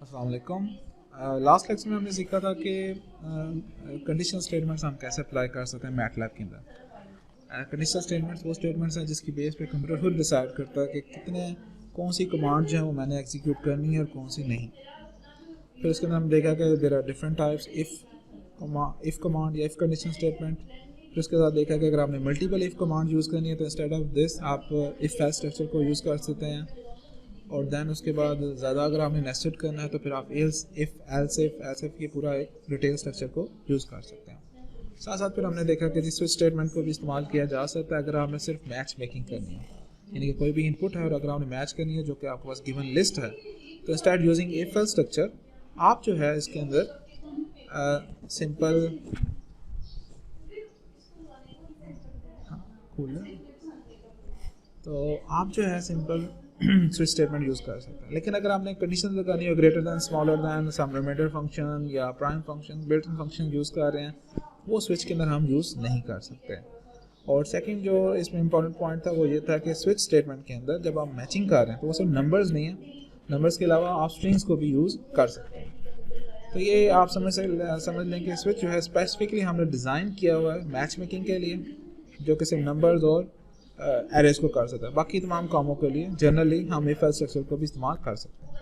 अस्सलाम वालेकुम। Last lecture में हमने सीखा था कि कंडीशनल स्टेटमेंट्स हम कैसे अप्लाई कर सकते हैं मैटलैब के अंदर। कंडीशनल स्टेटमेंट्स वो स्टेटमेंट्स हैं जिसकी बेस पे कंप्यूटर खुद डिसाइड करता है कि कितने कौन सी कमांड जो है वो मैंने एग्जीक्यूट करनी है और कौन सी नहीं। फिर उसके अंदर हम देखा कि there are different types, if command या इफ़ कंडीशनल स्टेटमेंट। फिर उसके साथ देखा कि अगर आपने मल्टीपल इफ़ कमांड यूज़ करनी है तो इंस्टेड ऑफ दिस आप इफ़ एल्स स्ट्रक्चर को यूज़ कर सकते हैं। और दैन उसके बाद ज़्यादा अगर आपने नेस्टेड करना है तो फिर आप एल्स इफ ये पूरा एक डिटेल स्ट्रक्चर को यूज़ कर सकते हैं। साथ साथ फिर हमने देखा कि स्विच स्टेटमेंट को भी इस्तेमाल किया जा सकता है अगर आपने सिर्फ मैच मेकिंग करनी है, यानी कि कोई भी इनपुट है और अगर आपने मैच करनी है जो कि आपके पास गिवन लिस्ट है तो instead using if else structure आप जो है इसके अंदर सिंपल तो आप जो है सिंपल स्विच स्टेटमेंट यूज़ कर सकते हैं। लेकिन अगर आपने कंडीशन लगानी हो ग्रेटर दैन, स्मॉलर दैन, सम रिमाइंडर फंक्शन या prime function, built in function use कर रहे हैं वो स्विच के अंदर हम यूज़ नहीं कर सकते। और सेकंड जो इसमें इंपॉर्टेंट पॉइंट था वो ये था कि स्विच स्टेटमेंट के अंदर जब आप मैचिंग कर रहे हैं तो वो सिर्फ नंबर्स नहीं है, नंबर्स के अलावा आप स्ट्रिंग्स को भी यूज़ कर सकते हैं। तो ये आप समझ लें कि स्विच जो है स्पेसिफिकली हमने डिज़ाइन किया हुआ है मैच मेकिंग के लिए, जो कि सिर्फ नंबर्स और एरेज को कर सकता है। बाकी तमाम कामों के लिए जनरली हम इफ एल्स स्ट्रक्चर को भी इस्तेमाल कर सकते हैं।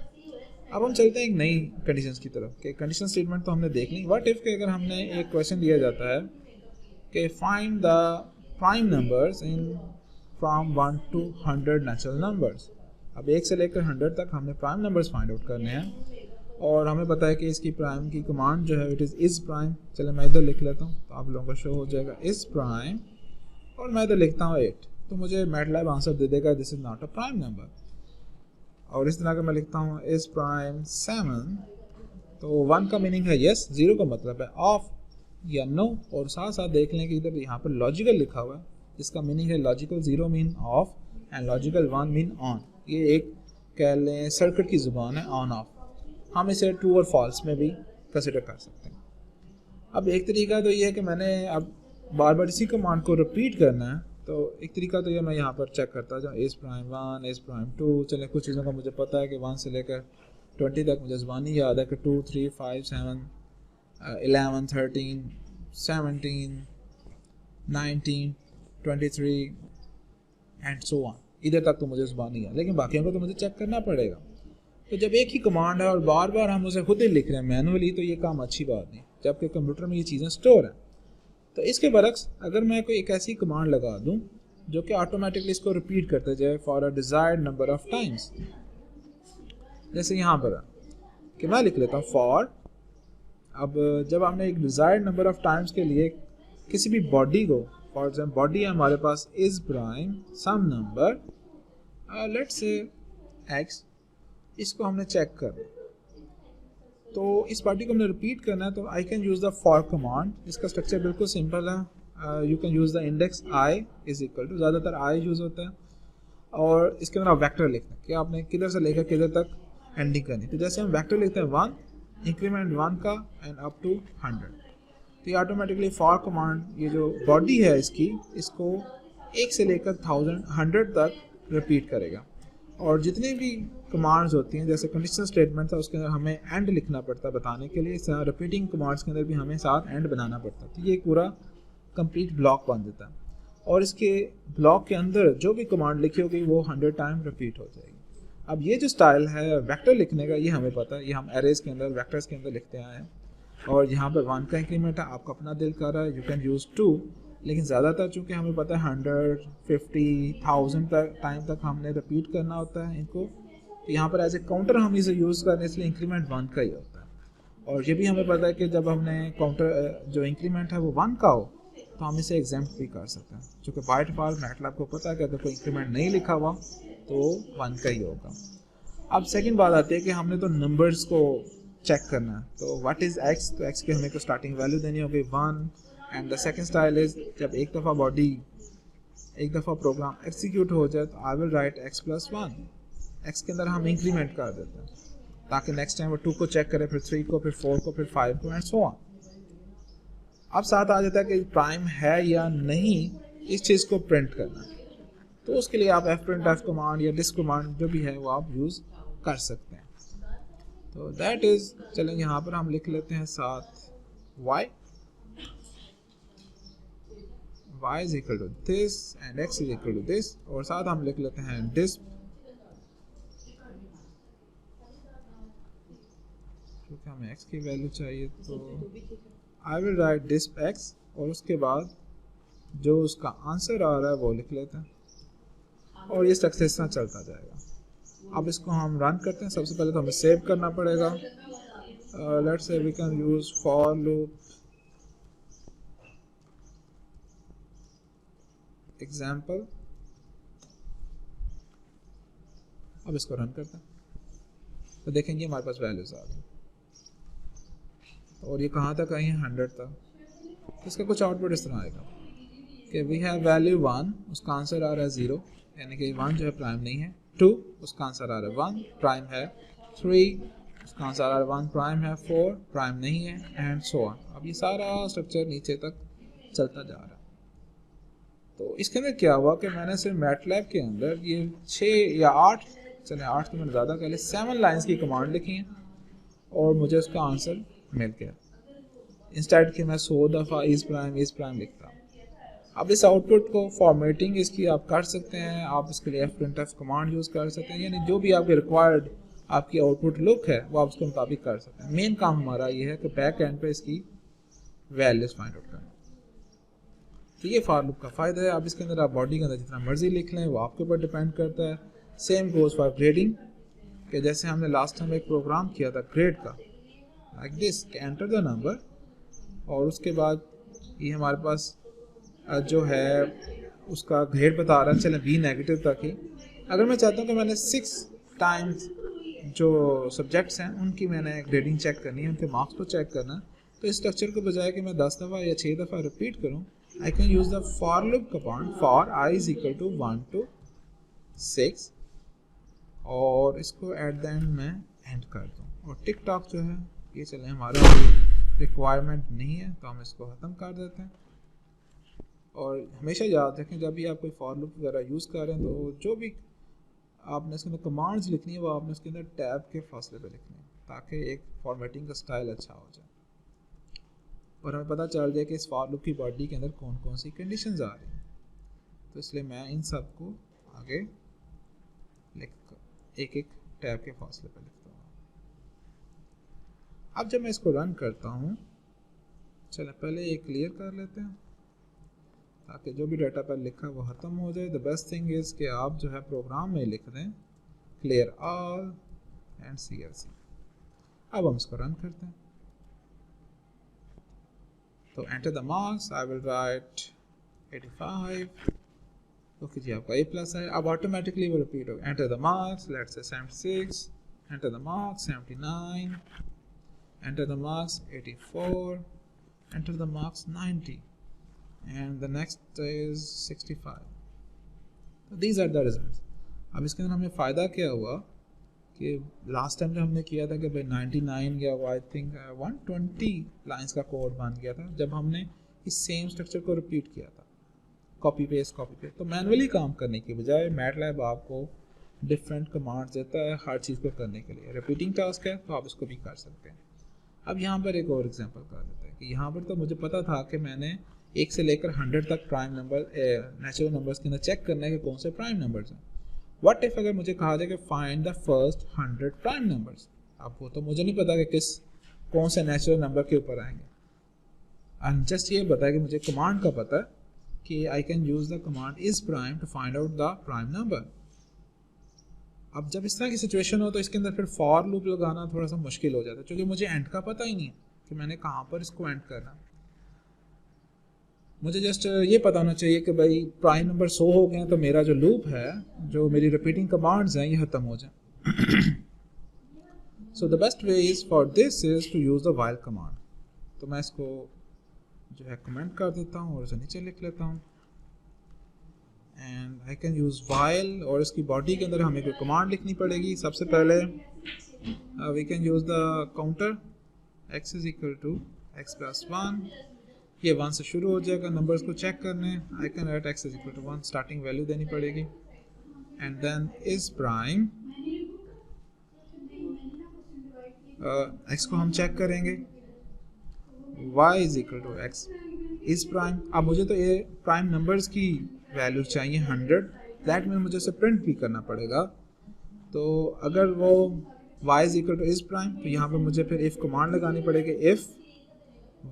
अब हम चलते हैं एक नई कंडीशंस की तरफ कि कंडीशन स्टेटमेंट तो हमने देख ली। व्हाट इफ के अगर हमने एक क्वेश्चन दिया जाता है कि find the prime numbers in from 1 to 100 natural numbers. अब 1 से लेकर 100 तक हमने प्राइम नंबर्स फाइंड आउट करने हैं और हमें पता है कि इसकी प्राइम की कमांड जो है इट इज़ प्राइम। चले मैं इधर लिख लेता हूँ तो आप लोगों को शो हो जाएगा इज़ प्राइम, और मैं इधर लिखता हूँ 8 तो मुझे मैटलैब आंसर दे देगा this is not a prime number. और इस तरह का मैं लिखता हूँ इज प्राइम 7 तो 1 का मीनिंग है यस, 0 का मतलब है ऑफ या नो। और साथ साथ देख लें कि इधर यहाँ पर लॉजिकल लिखा हुआ है जिसका मीनिंग है logical 0 mean of and logical 1 mean on. ये एक कह लें सर्किट की ज़ुबान है ऑन ऑफ। हम इसे ट्रू और फॉल्स में भी कंसिडर कर सकते हैं। अब एक तरीका तो ये है कि मैंने अब बार बार इसी कमांड को रिपीट करना है, तो एक तरीका तो ये मैं यहाँ पर चेक करता जाऊँ इज़ प्राइम 1, इज़ प्राइम 2। चले कुछ चीज़ों का मुझे पता है कि 1 से लेकर 20 तक मुझे ज़बानी याद है कि 2, 3, 5, 7, 11, 13, 17, 19, 23 एंड सो ऑन। इधर तक तो मुझे ज़बानी है, लेकिन बाकियों को तो मुझे चेक करना पड़ेगा। तो जब एक ही कमांड है और बार बार हम उसे खुद ही लिख रहे हैं मैनुअली तो ये काम अच्छी बात नहीं, जबकि कंप्यूटर में ये चीज़ें स्टोर हैं। तो इसके बरक्स अगर मैं कोई एक ऐसी कमांड लगा दूं जो कि ऑटोमेटिकली इसको रिपीट करते जाए for a desired number of times, जैसे यहाँ पर कि मैं लिख लेता हूँ फॉर। अब जब हमने एक डिजायर्ड नंबर ऑफ टाइम्स के लिए किसी भी बॉडी को, फॉर एग्जाम्पल बॉडी है हमारे पास is prime some number let's say x, इसको हमने चेक करना तो इस पार्टी को हमने रिपीट करना है तो I can use the for command. इसका स्ट्रक्चर बिल्कुल सिंपल है। You can use the index I is equal to, ज़्यादातर आई यूज़ होता है, और इसके अंदर आप वेक्टर लिखते हैं कि आपने किधर से लेकर किधर तक एंडिंग करनी। तो जैसे हम वेक्टर लिखते हैं 1, इंक्रीमेंट 1 का एंड अप टू 100, तो ये ऑटोमेटिकली फॉर कमांड ये जो बॉडी है इसकी, इसको 1 से लेकर 100 तक रिपीट करेगा। और जितनी भी कमांड्स होती हैं जैसे कंडीशनल स्टेटमेंट था उसके अंदर हमें एंड लिखना पड़ता है बताने के लिए, इस तरह रिपीटिंग कमांड्स के अंदर भी हमें साथ एंड बनाना पड़ता है। तो ये एक पूरा कंप्लीट ब्लॉक बन जाता है और इसके ब्लॉक के अंदर जो भी कमांड लिखी होगी वो 100 टाइम रिपीट हो जाएगी। अब ये जो स्टाइल है वेक्टर लिखने का ये हमें पता है, ये हम एरेज के अंदर वेक्टर्स के अंदर लिखते आए हैं। और यहाँ पर 1 का इंक्रीमेंट है, आपका अपना दिल कर रहा है यू कैन यूज़ 2, लेकिन ज़्यादातर चूँकि हमें पता है 100, 50, 1000 तक टाइम तक हमने रिपीट करना होता है इनको, तो यहाँ पर एज ए काउंटर हम इसे यूज़ करने इसलिए इंक्रीमेंट 1 का ही होता है। और ये भी हमें पता है कि जब हमने काउंटर जो इंक्रीमेंट है वो 1 का हो तो हम इसे एग्जाम्प्ट भी कर सकते हैं, क्योंकि बाय डिफ़ॉल्ट मैटलैब को पता है कि अगर कोई इंक्रीमेंट नहीं लिखा हुआ तो 1 का ही होगा। अब सेकेंड बात आती है कि हमने तो नंबर्स को चेक करना है, तो व्हाट इज़ एक्स, तो एक्स की हमें को स्टार्टिंग वैल्यू देनी होगी 1। And the second style is जब एक दफ़ा प्रोग्राम एग्जीक्यूट हो जाए तो I will right x + 1। X के अंदर हम इंक्रीमेंट कर देते हैं ताकि नेक्स्ट टाइम वो 2 को चेक करे, फिर 3 को, फिर 4 को, फिर 5 को एंड सो ऑन। अब साथ आ जाता है कि प्राइम है या नहीं इस चीज़ को प्रिंट करना, तो उसके लिए आप fprintf कमांड या डिस्क कमांड जो भी है वो आप यूज़ कर सकते हैं। तो दैट इज, चलें यहाँ पर हम लिख लेते हैं साथ y is equal to this and x is equal to this, और साथ हम लिख लेते हैं डिस्प, क्योंकि हमें x की वैल्यू चाहिए तो I will right disp x, और उसके बाद जो उसका आंसर आ रहा है वो लिख लेते हैं और ये सक्सेस ना चलता जाएगा। अब इसको हम रन करते हैं। सबसे पहले तो हमें सेव करना पड़ेगा। Let's say we can use for loop example. अब इसको रन करते हैं तो देखेंगे हमारे पास वैल्यूज आ गई, और ये कहाँ तक आई है 100 तक। इसका कुछ आउटपुट इस तरह आएगा कि वी हैव वैल्यू 1, उसका आंसर आ रहा है 0, यानी कि 1 जो है प्राइम नहीं है। 2, उसका आंसर आ रहा है 1, प्राइम है। 3, उसका आंसर आ रहा है 1, प्राइम है। 4, प्राइम नहीं है, एंड सो ऑन। अब ये सारा स्ट्रक्चर नीचे तक चलता जा रहा है। तो इसके अंदर क्या हुआ कि मैंने सिर्फ मैटलैब के अंदर ये 6 या 8, चले 8 तो मैंने ज़्यादा कह लिया, 7 लाइन्स की कमांड लिखी हैं और मुझे उसका आंसर मिल गया, इंस्टेड कि मैं 100 दफ़ा इस प्राइम लिखता। अब इस आउटपुट को फॉर्मेटिंग इसकी आप कर सकते हैं, आप इसके लिए printf कमांड यूज़ कर सकते हैं, यानी जो भी आपके रिक्वायर्ड आपकी आउटपुट लुक है वो आप उसके मुताबिक कर सकते हैं। मेन काम हमारा ये है कि बैक एंड पे इसकी वैल्यूज फाइंड आउट करना। तो ये फॉर लूप का फ़ायदा है। अब इसके अंदर आप बॉडी के अंदर जितना मर्जी लिख लें, वो आपके ऊपर डिपेंड करता है। सेम गोज फॉर ग्रेडिंग, कि जैसे हमने लास्ट टाइम एक प्रोग्राम किया था ग्रेड का, like this, enter the number, और उसके बाद ये हमारे पास जो है उसका ग्रेड बता रहा है, चलें बी नेगेटिव तक ही। अगर मैं चाहता हूँ कि मैंने 6 टाइम्स जो सब्जेक्ट्स हैं उनकी मैंने ग्रेडिंग चेक करनी है, उनके मार्क्स को चेक करना है, तो इस स्ट्रक्चर के बजाय कि मैं 10 दफ़ा या 6 दफ़ा रिपीट करूँ, I can use the for loop command, for i is equal to 1 to 6, और इसको एट द एंड में एंड कर दूँ। और टिक टॉक जो है ये चलें हमारा रिक्वायरमेंट नहीं है तो हम इसको ख़त्म कर देते हैं। और हमेशा याद रखें जब भी आप कोई फॉर लूप वगैरह यूज़ कर रहे हैं तो जो भी आपने इसके अंदर कमांड्स लिखनी है वो आपने उसके अंदर टैब के फासले पे लिखनी है, ताकि एक फॉर्मेटिंग का स्टाइल अच्छा हो जाए और हमें पता चल जाए कि इस फॉर लूप की बॉडी के अंदर कौन कौन सी कंडीशंस आ रही हैं। तो इसलिए मैं इन सब को आगे एक एक टैब के फासले पे लिखता हूँ। अब जब मैं इसको रन करता हूँ, चलें पहले ये क्लियर कर लेते हैं ताकि जो भी डाटा पर लिखा वो ख़त्म हो जाए। द बेस्ट थिंग इज़ कि आप जो है प्रोग्राम में लिख दें क्लियर ऑल एंड CLC। अब हम इसको रन करते हैं तो enter the marks, I will write 85, okay जी आपका A+ है। अब ऑटोमेटिकली वो रिपीट होगा, enter the marks, let's say 76, enter the marks 79, enter the marks 84, enter the marks 90, and the next is 65. So these are the results. अब इसके अंदर हमें फ़ायदा क्या हुआ कि लास्ट टाइम जो हमने किया था कि भाई 99 या आई थिंक 120 लाइंस का कोड बन गया था जब हमने इस सेम स्ट्रक्चर को रिपीट किया था, कॉपी पेस्ट। तो मैनुअली काम करने की बजाय मैटलैब आपको डिफरेंट कमांड्स देता है हर चीज़ को करने के लिए। रिपीटिंग टास्क है तो आप इसको भी कर सकते हैं। अब यहाँ पर एक और एग्जांपल कर देते हैं कि यहाँ पर तो मुझे पता था कि मैंने 1 से लेकर 100 तक प्राइम नंबर नेचुरल नंबर्स के अंदर चेक करना है कि कौन से प्राइम नंबर्स हैं। व्हाट इफ अगर मुझे कहा जाए कि find the first 100 prime numbers, अब वो तो मुझे नहीं पता कि कौन से नेचुरल नंबर के ऊपर आएंगे, एंड जस्ट ये पता है कि मुझे कमांड का पता है कि I can use the command is prime to find out the prime number. अब जब इस तरह की सिचुएशन हो तो इसके अंदर फिर फॉर लूप लगाना थोड़ा सा मुश्किल हो जाता है, क्योंकि मुझे एंड का पता ही नहीं है कि मैंने कहाँ पर इसको एंड करना। मुझे जस्ट ये पता होना चाहिए कि भाई प्राइम नंबर 100 हो गए तो मेरा जो लूप है, जो मेरी रिपीटिंग कमांड्स हैं, ये ख़त्म हो जाए। So the best way is for this is to use the while command. तो मैं इसको जो है कमेंट कर देता हूँ और इसे नीचे लिख लेता हूँ, and I can use while, और इसकी बॉडी के अंदर हमें कोई कमांड लिखनी पड़ेगी। सबसे पहले we can use the counter, x is equal to x + 1, ये 1 से शुरू हो जाएगा नंबर्स को चेक करने। I can write x is equal to 1, starting value देनी पड़ेगी, and then is prime, x को हम चेक करेंगे, y is equal to x is prime. अब मुझे तो ये प्राइम नंबर्स की वैल्यू चाहिए 100, दैट मीन मुझे उसे प्रिंट भी करना पड़ेगा। तो अगर वो y is equal to is prime तो यहाँ पर मुझे फिर इफ कमांड लगानी पड़ेगी, if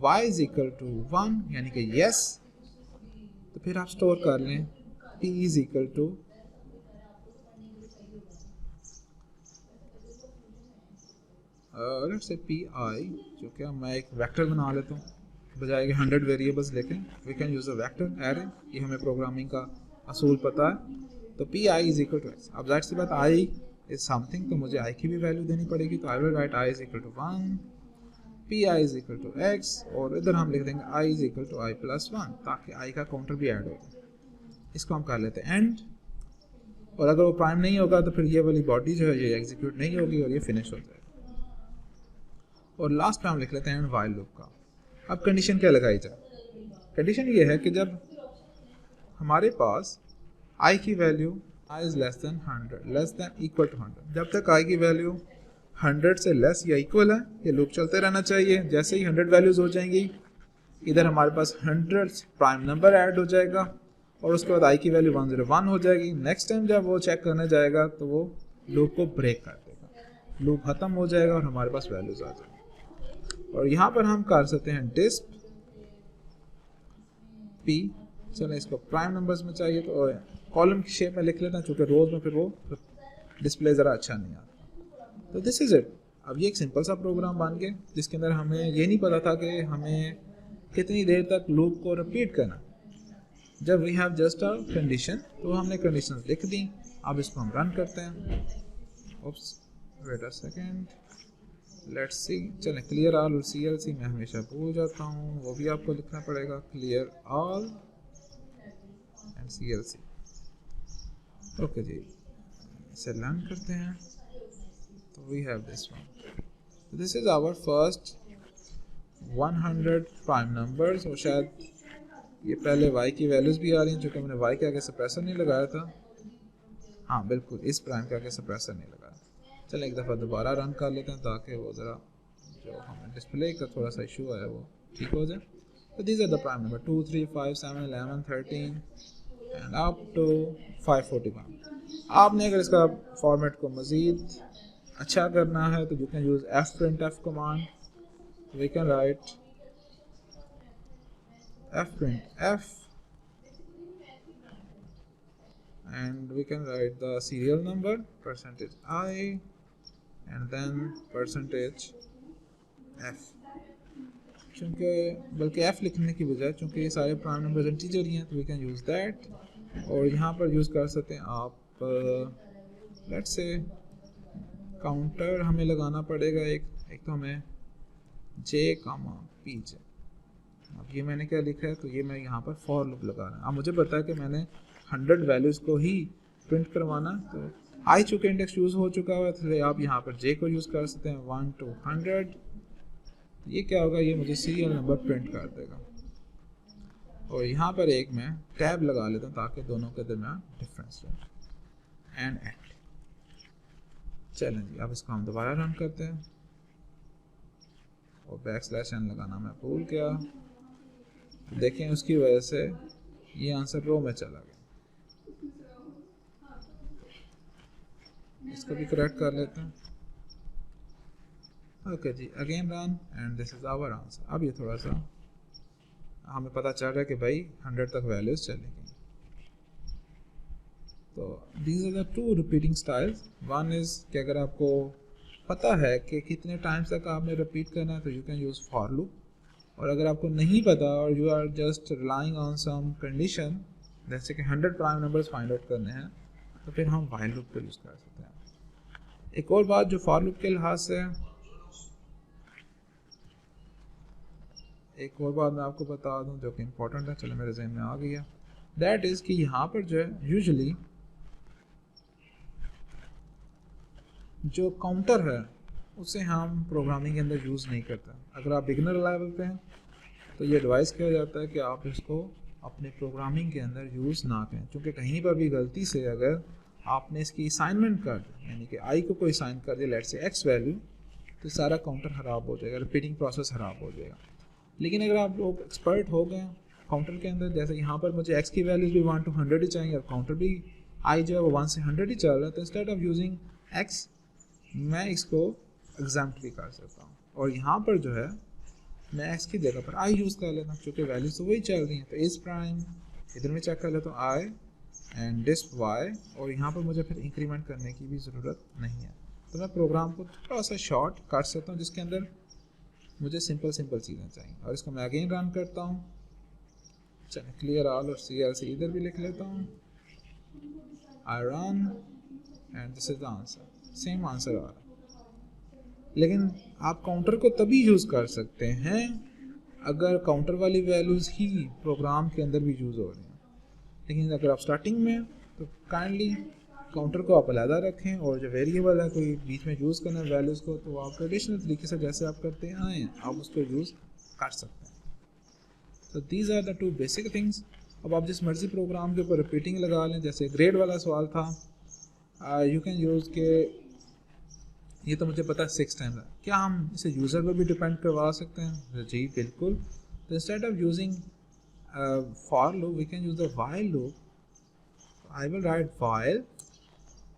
y is equal to 1 यानी कि yes, तो फिर आप स्टोर कर लें p is equal to let's say pi, जो कि मैं एक वेक्टर बना लेता हूँ बजाय के 100 वेरिएबल्स लेके, we can use a vector array, ये हमें प्रोग्रामिंग का असूल पता है। तो P I is equal to x. अब जाहिर सी बात आई इज समथिंग, तो मुझे आई की भी वैल्यू देनी पड़ेगी, तो I will write I is equal to 1, p I is equal to x, और इधर हम लिख देंगे I is equal to I plus 1, ताकि आई का काउंटर भी ऐड हो जाए। इसको हम कर लेते हैं एंड, और अगर वो प्राइम नहीं होगा तो फिर ये वाली बॉडी जो है ये एग्जीक्यूट नहीं होगी और ये फिनिश हो जाएगा। और लास्ट पे हम लिख लेते हैं व्हाइल लूप का। अब कंडीशन क्या लगाई जाए? कंडीशन ये है कि जब हमारे पास i की value i is less than 100, less than equal to 100, जब तक i की वैल्यू 100 से लेस या इक्वल है ये लूप चलते रहना चाहिए। जैसे ही 100 वैल्यूज हो जाएंगी इधर हमारे पास 100 प्राइम नंबर ऐड हो जाएगा और उसके बाद i की वैल्यू 101 हो जाएगी। नेक्स्ट टाइम जब वो चेक करने जाएगा तो वो लूप को ब्रेक कर देगा, लूप खत्म हो जाएगा और हमारे पास वैल्यूज आ जाएंगी। और यहाँ पर हम कर सकते हैं डिस्प p, चलो इसको प्राइम नंबर्स में चाहिए तो कॉलम की शेप में लिख लेना, चूँकि रोज में फिर वो डिस्प्ले ज़रा अच्छा नहीं आता। तो दिस इज़ इट। अब ये एक सिंपल सा प्रोग्राम बन गया जिसके अंदर हमें ये नहीं पता था कि हमें कितनी देर तक लूप को रिपीट करना। जब we have just a condition तो हमने कंडीशंस लिख दी। अब इसको हम रन करते हैं। Oops, wait a second, let's see. चलें, क्लियर ऑल और CLC मैं हमेशा भूल जाता हूँ, वो भी आपको लिखना पड़ेगा, clear all and CLC। Okay जी, इसे लर्न करते हैं। तो we have this one, this is our first 100 prime numbers. और शायद ये पहले y की वैल्यूज भी आ रही हैं, चूँकि मैंने y के आगे सप्रेसर नहीं लगाया था। हाँ बिल्कुल, इस प्राइम के आगे सप्रेसर नहीं लगाया। चलें एक दफ़ा दोबारा रन कर लेते हैं ताकि वो ज़रा जो हमें डिस्प्ले का थोड़ा सा इशू है वो ठीक हो जाए। तो these are the prime number 2, 3, 5, 7, 11, 13 and up to 541। आपने अगर इसका फॉर्मेट को मज़ीद अच्छा करना है तो you can use fprintf command. We can write fprintf and we can write the serial number %i and then %f, चूँकि बल्कि f लिखने की बजाय चूँकि ये सारे प्राइम नंबर्स इंटीजर ही हैं तो वी कैन यूज़ दैट। और यहाँ पर यूज़ कर सकते हैं आप लेट्स से काउंटर हमें लगाना पड़ेगा एक तो हमें j, p j। अब ये मैंने क्या लिखा है, तो ये मैं यहाँ पर फॉर लूप लगा रहा हूँ। अब मुझे पता है कि मैंने 100 वैल्यूज़ को ही प्रिंट करवाना, तो आई चूँकि इंडेक्स यूज़ हो चुका हुआ है इसलिए आप यहाँ पर j को यूज़ कर सकते हैं 1 to 100। ये क्या होगा, ये मुझे सीरियल नंबर प्रिंट कर देगा। और यहाँ पर एक मैं टैब लगा लेता हूँ ताकि दोनों के दरमियान डिफरेंस रहे, एंड एंड। चलें जी, अब इसको हम दोबारा रन करते हैं। और \n लगाना मैं भूल गया, देखें उसकी वजह से ये आंसर रो में चला गया। इसको भी करेक्ट कर लेते हैं। ओके जी, again run and this is our answer. अब ये थोड़ा सा हमें पता चल रहा है कि भाई 100 तक वैल्यूज चलेगी। तो these are the 2 repeating styles. One is कि अगर आपको पता है कि कितने टाइम्स तक आपने रिपीट करना है तो you can use for loop. और अगर आपको नहीं पता और you are just relying on some condition, जैसे कि 100 प्राइम नंबर्स फाइंड आउट करने हैं, तो फिर हम व्हाइल लूप को यूज़ कर सकते हैं। एक और बात जो फॉर लूप के लिहाज से, एक और बात मैं आपको बता दूं जो कि इम्पोर्टेंट है, चलो मेरे जहन में आ गया, दैट इज़ कि यहाँ पर जो है यूजुअली जो काउंटर है उसे हम प्रोग्रामिंग के अंदर यूज़ नहीं करते। अगर आप बिगिनर लेवल पे हैं तो ये एडवाइस किया जाता है कि आप इसको अपने प्रोग्रामिंग के अंदर यूज़ ना करें, क्योंकि कहीं पर भी गलती से अगर आपने इसकी असाइनमेंट कर दी, यानी कि आई को कोई साइन कर दिया, लेट्स से x वैल्यू, तो सारा काउंटर ख़राब हो जाएगा, रिपीटिंग प्रोसेस ख़राब हो जाएगा। लेकिन अगर आप लोग एक्सपर्ट हो गए काउंटर के अंदर, जैसे यहाँ पर मुझे x की वैल्यूज़ भी 1 to 100 ही चाहिए और काउंटर भी i जो है वो 1 से 100 ही चल रहा है, तो इंस्टेड ऑफ यूजिंग x मैं इसको एग्जाम्प्ट भी कर सकता हूँ और यहाँ पर जो है मैं x की जगह पर i यूज़ कर लेता हूँ क्योंकि वैल्यूज तो वही चल रही हैं। तो इस प्राइम इधर में चेक कर लेता हूँ i एंड डिस्प y, और यहाँ पर मुझे फिर इंक्रीमेंट करने की भी ज़रूरत नहीं है। तो मैं प्रोग्राम को थोड़ा सा शॉर्ट कर सकता हूँ जिसके अंदर मुझे सिंपल चीज़ें चाहिए। और इसको मैं अगेन रन करता हूँ, चलिए क्लियर ऑल और CLC इधर भी लिख लेता हूँ, I run and this is the answer, same answer आ रहा है। लेकिन आप काउंटर को तभी यूज़ कर सकते हैं अगर काउंटर वाली वैल्यूज़ ही प्रोग्राम के अंदर भी यूज़ हो रही हैं। लेकिन अगर आप स्टार्टिंग में तो काइंडली काउंटर को आप अलहदा रखें और जो वेरिएबल है कोई बीच में यूज़ करना है वैल्यूज़ को, तो आप ट्रेडिशनल तरीके से जैसे आप करते आए हैं आप उसको यूज़ कर सकते हैं। तो these are the two basic things. अब आप जिस मर्जी प्रोग्राम के ऊपर रिपीटिंग लगा लें, जैसे ग्रेड वाला सवाल था, यू कैन यूज़ के ये तो मुझे पता है 6 टाइम्स है, क्या हम इसे यूज़र पर भी डिपेंड करवा सकते हैं? जी बिल्कुल। तो instead of using for loop we can use the while loop. I will write while,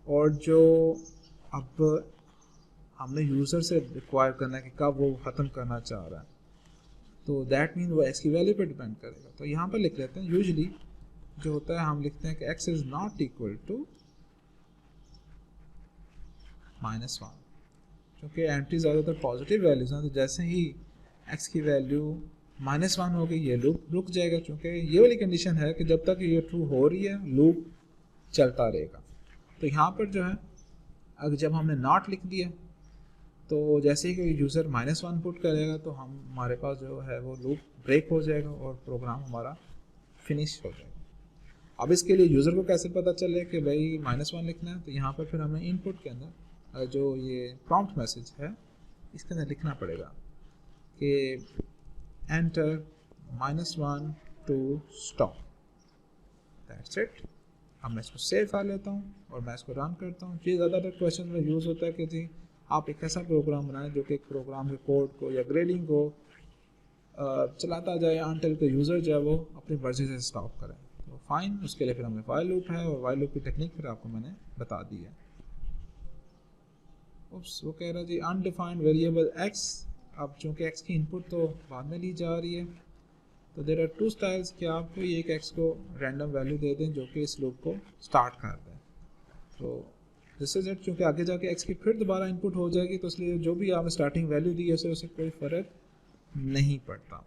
और जो अब हमने यूज़र से रिक्वायर करना है कि कब वो ख़त्म करना चाह रहा है, तो दैट मीन वो x की वैल्यू पे डिपेंड करेगा। तो यहाँ पर लिख लेते हैं, यूजुअली जो होता है हम लिखते हैं कि x is not equal to -1, क्योंकि एंट्री ज़्यादातर पॉजिटिव वैल्यूज हैं। तो जैसे ही x की वैल्यू -1 हो गई ये लूप रुक जाएगा, क्योंकि ये वाली कंडीशन है कि जब तक ये ट्रू हो रही है लूप चलता रहेगा। तो यहाँ पर जो है अगर जब हमने नॉट लिख दिया तो जैसे ही कोई यूज़र -1 पुट करेगा तो हमारे पास जो है वो लूप ब्रेक हो जाएगा और प्रोग्राम हमारा फिनिश हो जाएगा। अब इसके लिए यूज़र को कैसे पता चले कि भाई -1 लिखना है, तो यहाँ पर फिर हमें इनपुट के अंदर जो ये प्रॉम्प्ट मैसेज है इसके अंदर लिखना पड़ेगा कि enter -1 to stop, that's it. अब मैं इसको सेव कर लेता हूँ और मैं इसको रन करता हूँ। ये ज़्यादातर क्वेश्चन में यूज़ होता है कि जी आप एक ऐसा प्रोग्राम बनाएं जो कि एक प्रोग्राम के कोड को या ग्रेडिंग को चलाता जाए अनटिल के यूज़र जो है वो अपनी मर्जी से स्टॉप करें। तो फाइन, उसके लिए फिर हमें व्हाइल लूप है और व्हाइल लूप की टेक्निक फिर आपको मैंने बता दी है। उप्स, वो कह रहा जी अनडिफाइंड वेरिएबल x। अब चूँकि x की इनपुट तो बाद में ली जा रही है, तो देयर आर 2 स्टाइल्स कि आप कोई एक x को रैंडम वैल्यू दे दें जो कि इस लूप को स्टार्ट कर दें। तो दिस इज इट, क्योंकि आगे जाके x की फिर दोबारा इनपुट हो जाएगी, तो इसलिए जो भी आपने स्टार्टिंग वैल्यू दी है उससे कोई फ़र्क नहीं पड़ता।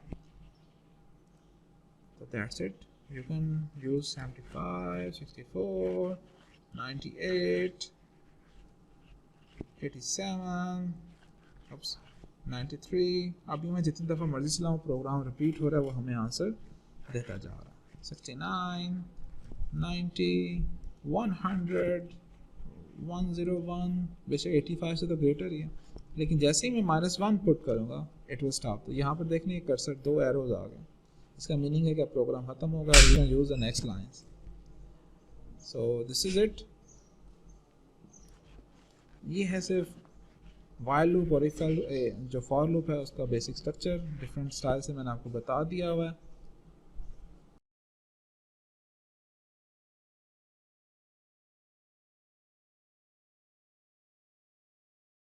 तो that's it, you can use 75, 64, 98, 87, 93। अभी मैं जितनी दफ़ा मर्जी चलाऊँ प्रोग्राम रिपीट हो रहा है, वो हमें आंसर देता जा रहा है। 69, 90, 100, 101, बेशक 85 से तो ग्रेटर ही है, लेकिन जैसे ही मैं -1 पुट करूँगा इट विल स्टॉप। तो यहाँ पर देखने के कर्सर 2 एरोज आ गए, इसका मीनिंग है कि प्रोग्राम ख़त्म होगा, you can use the next lines. So this is it. ये है सिर्फ व्हाइल लूप और इफ जो फॉर लूप है उसका बेसिक स्ट्रक्चर, डिफरेंट स्टाइल से मैंने आपको बता दिया हुआ है।